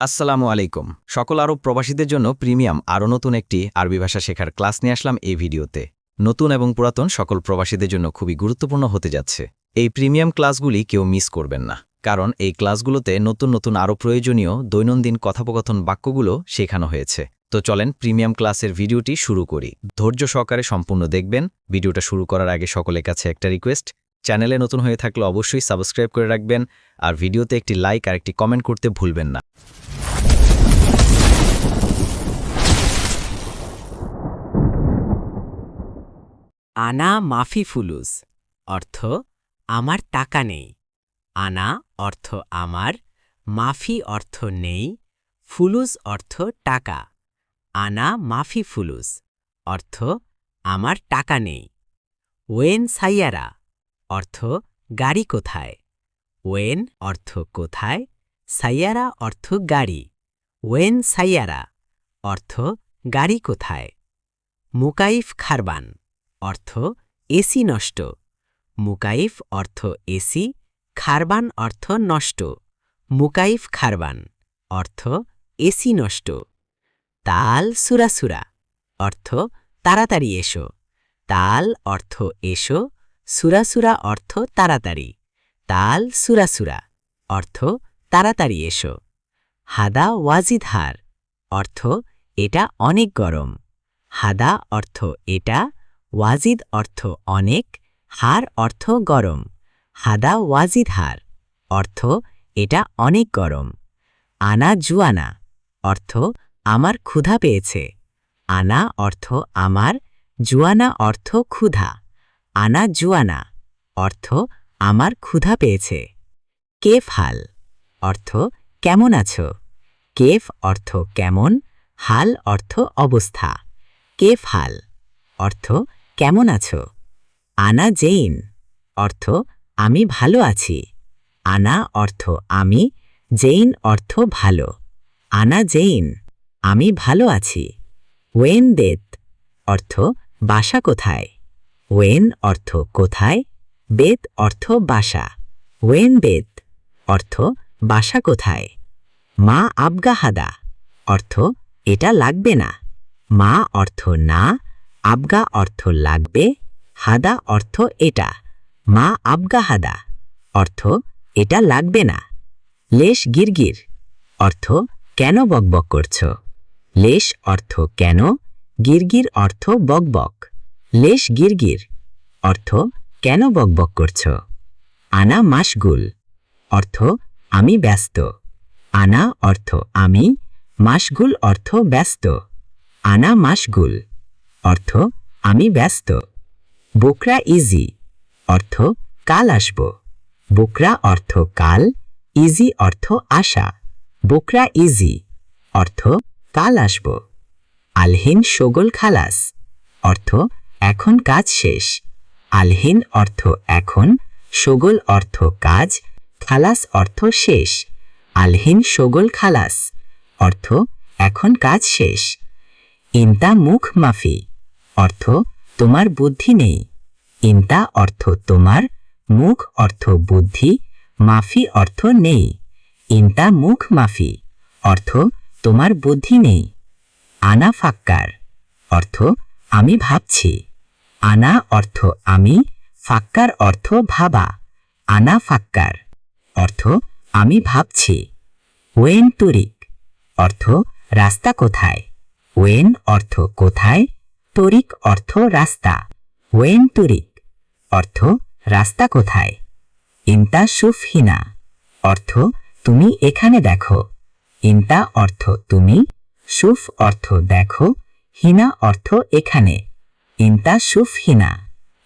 আসসালামু আলাইকুম। সকল আরব প্রবাসীদের জন্য প্রিমিয়াম আরও নতুন একটি আরবি ভাষা শেখার ক্লাস নিয়ে আসলাম এই ভিডিওতে। নতুন এবং পুরাতন সকল প্রবাসীদের জন্য খুবই গুরুত্বপূর্ণ হতে যাচ্ছে। এই প্রিমিয়াম ক্লাসগুলি কেউ মিস করবেন না, কারণ এই ক্লাসগুলোতে নতুন নতুন আরও প্রয়োজনীয় দৈনন্দিন কথোপকথন বাক্যগুলো শেখানো হয়েছে। তো চলেন প্রিমিয়াম ক্লাসের ভিডিওটি শুরু করি। ধৈর্য সহকারে সম্পূর্ণ দেখবেন। ভিডিওটা শুরু করার আগে সকলের কাছে একটা রিকোয়েস্ট, চ্যানেলে নতুন হয়ে থাকলে অবশ্যই সাবস্ক্রাইব করে রাখবেন, আর ভিডিওতে একটি লাইক আর একটি কমেন্ট করতে ভুলবেন না। আনা মাফি ফুলুস অর্থ আমার টাকা নেই। আনা অর্থ আমার, মাফি অর্থ নেই, ফুলুস অর্থ টাকা। আনা মাফি ফুলুস অর্থ আমার টাকা নেই। ওয়েন সাইয়ারা অর্থ গাড়ি কোথায়। ওয়েন অর্থ কোথায়, সাইয়ারা অর্থ গাড়ি। ওয়েন সাইয়ারা অর্থ গাড়ি কোথায়। মুকাইফ খারবান অর্থ এসি নষ্ট। মুকাইফ অর্থ এসি, খারবান অর্থ নষ্ট। মুকাইফ খারবান অর্থ এসি নষ্ট। তাল সুরাসুরা অর্থ তাড়াতাড়ি এসো। তাল অর্থ এসো, সুরাসুরা অর্থ তাড়াতাড়ি। তাল সুরাসুরা অর্থ তাড়াতাড়ি এসো। হাদা ওয়াজিদহার অর্থ এটা অনেক গরম। হাদা অর্থ এটা, ওয়াজিদ অর্থ অনেক, হার অর্থ গরম। হাদা ওয়াজিদ হার অর্থ এটা অনেক গরম। আনা জুয়ানা অর্থ আমার ক্ষুধা পেয়েছে। আনা অর্থ আমার, জুয়ানা অর্থ ক্ষুধা। আনা জুয়ানা অর্থ আমার ক্ষুধা পেয়েছে। কেফ হাল অর্থ কেমন আছো। কেফ অর্থ কেমন, হাল অর্থ অবস্থা। কেফ হাল অর্থ কেমন আছো। আনা জেইন অর্থ আমি ভালো আছি। আনা অর্থ আমি, জেইন অর্থ ভালো। আনা জেইন আমি ভালো আছি। ওয়েন বেত অর্থ বাসা কোথায়। ওয়েন অর্থ কোথায়, বেত অর্থ বাসা। ওয়েন বেত অর্থ বাসা কোথায়। মা আবগা হাদা অর্থ এটা লাগবে না। মা অর্থ না, আবগা অর্থ লাগবে, হাদা অর্থ এটা। মা আবগা হাদা অর্থ এটা লাগবে না। লেশ গিরগির অর্থ কেন বকবক করছ। লেশ অর্থ কেন, গিরগির অর্থ বকবক। লেশ গিরগির অর্থ কেন বকবক করছ। আনা মাশগুল অর্থ আমি ব্যস্ত। আনা অর্থ আমি, মাশগুল অর্থ ব্যস্ত। আনা মাশগুল অর্থ আমি ব্যস্ত। বুকরা ইজি অর্থ কাল আসব। বুকরা অর্থ কাল, ইজি অর্থ আশা। বুকরা ইজি অর্থ কাল আসব। আলহিন শোগল খালাস অর্থ এখন কাজ শেষ। আলহিন অর্থ এখন, শোগল অর্থ কাজ, খালাস অর্থ শেষ। আলহিন শোগল খালাস অর্থ এখন কাজ শেষ। ইন্তা মুখ মাফি অর্থ তোমার বুদ্ধি নেই। ইন্তা অর্থ তোমার, মুখ অর্থ বুদ্ধি, মাফি অর্থ নেই। ইন্তা মুখ মাফি অর্থ তোমার বুদ্ধি নেই। আনা ফাক্কার অর্থ আমি ভাবছি। আনা অর্থ আমি, ফাক্কার অর্থ ভাবা। আনা ফাক্কার অর্থ আমি ভাবছি। ওয়েন তরিক অর্থ রাস্তা কোথায়। ওয়েন অর্থ কোথায়, তরিক অর্থ রাস্তা। ওয়েন তরিক অর্থ রাস্তা কোথায়। ইন্তা সুফ হিনা অর্থ তুমি এখানে দেখো। ইন্তা অর্থ তুমি, সুফ অর্থ দেখো, হিনা অর্থ এখানে। ইন্তা সুফ হিনা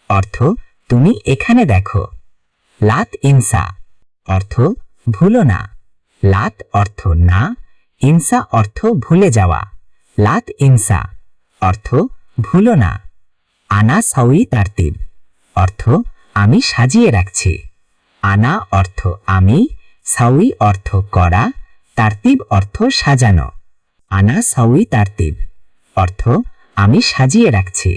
অর্থ তুমি এখানে দেখো। লাত ইনসা অর্থ ভুলো না। লাত অর্থ না, ইনসা অর্থ ভুলে যাওয়া। লাত ইনসা অর্থ ভুলো না। আনা সাউই তারতিব অর্থ আমি সাজিয়ে রাখছি। আনা অর্থ আমি, সাউই অর্থ করা, তারতিব অর্থ সাজানো। আনা সাউই তারতিব অর্থ আমি সাজিয়ে রাখছি।